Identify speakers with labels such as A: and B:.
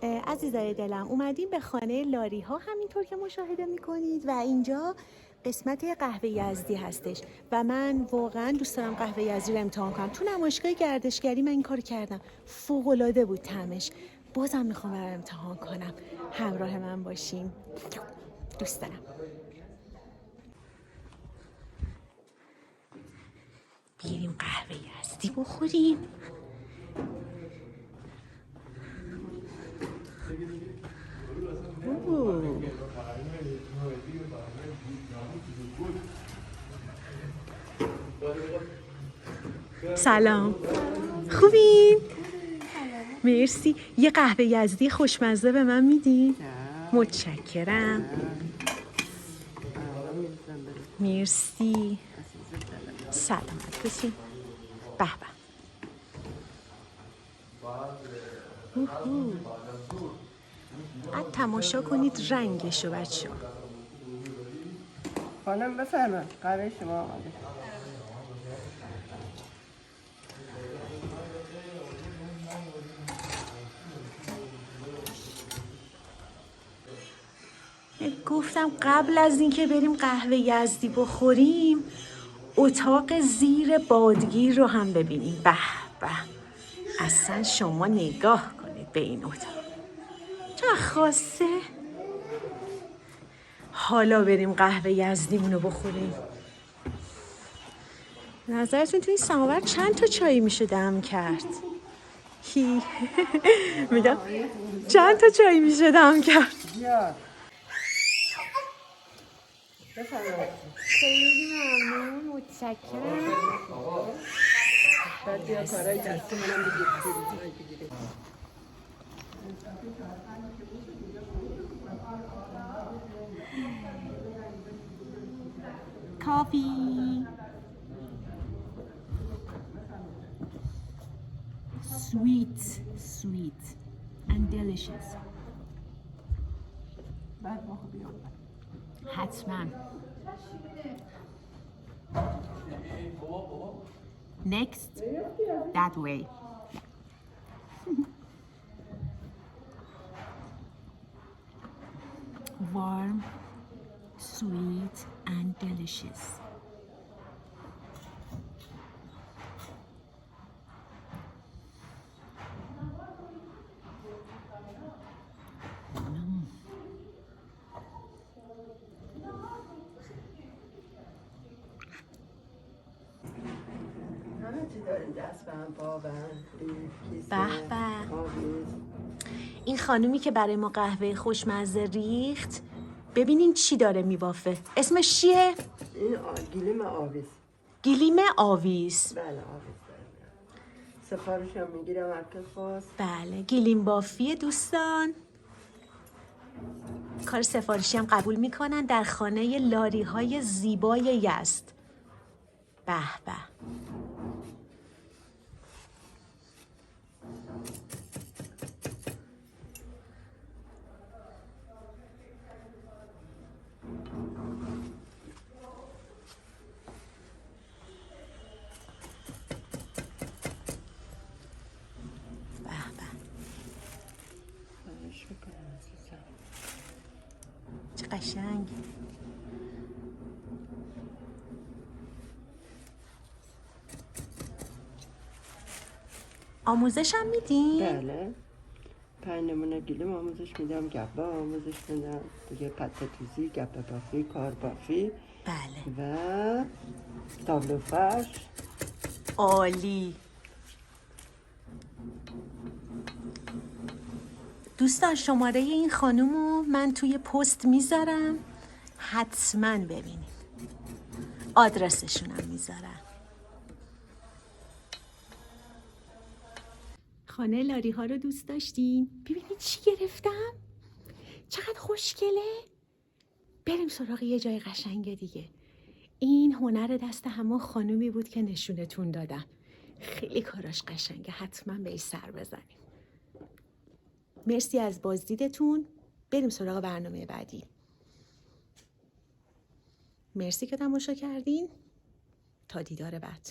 A: عزیزای دلم اومدیم به خانه لاری ها همینطور که مشاهده میکنید و اینجا قسمت قهوه یزدی هستش و من واقعا دوست دارم قهوه یزدی رو امتحان کنم. تو نمایشگاه گردشگری من این کار کردم، فوق العاده بود طعمش. بازم میخوام برم امتحان کنم. همراه من باشین، دوست دارم. بیاییم قهوه یزدی بخوریم. سلام، خوبین؟ مرسی. یه قهوه یزدی خوشمزه به من میدی؟ متشکرم. مرسی. سلامت باشین. به به. تماشا کنید رنگشو بچه‌ها.
B: خانم بفرمایید، قهوه شما آماده.
A: گفتم قبل از اینکه بریم قهوه یزدی بخوریم اتاق زیر بادگیر رو هم ببینیم. به به، اصلا شما نگاه کنید به این اتاق، چه خاصه. حالا بریم قهوه یزدیمونو بخوریم. نظرتون توی این سماور چند تا چای میشه دم کرد؟ میگم چند تا چای میشه دم کرد؟ خیلی ممنون، متشکرم.
B: بعد بیا کارای دستی منم بگیرید.
A: Coffee. Sweet and delicious.
B: بعد ما بیام.
A: حتما. Next, that way. Warm, sweet and delicious.
B: همه چی داریم، دست بند، پا بند، کیسه،
A: به به.
B: آویز.
A: این خانومی که برای ما قهوه خوشمزه ریخت، ببینین چی داره میبافه. اسمش چیه؟
B: این گلیم آویز.
A: گلیم آویز.
B: بله، آویز داریم. سفارش هم میگیرم هر که خواست.
A: بله، گلیم بافیه دوستان. کار سفارشی هم قبول میکنن در خانه لاری های زیبای یزد. به به. چه قشنگ. آموزش هم میدین؟
B: بله، 5 نمونه گلیم آموزش میدم، گپه آموزش میدم، دیگه پته توزی، گپه بافی، کار بافی.
A: بله.
B: و تابلو فرش.
A: عالی. دوستان شماره این خانومو من توی پست میذارم، حتما ببینید. آدرسشونم میذارم. خانه لاری ها رو دوست داشتین؟ ببینید چی گرفتم، چقدر خوشگله. بریم سراغ یه جای قشنگ دیگه. این هنر دست همون خانومی بود که نشونتون دادم. خیلی کاراش قشنگه، حتما بهش سر بزنیم. مرسی از بازدیدتون. بریم سراغ برنامه بعدی. مرسی که تماشا کردین. تا دیدار بعد.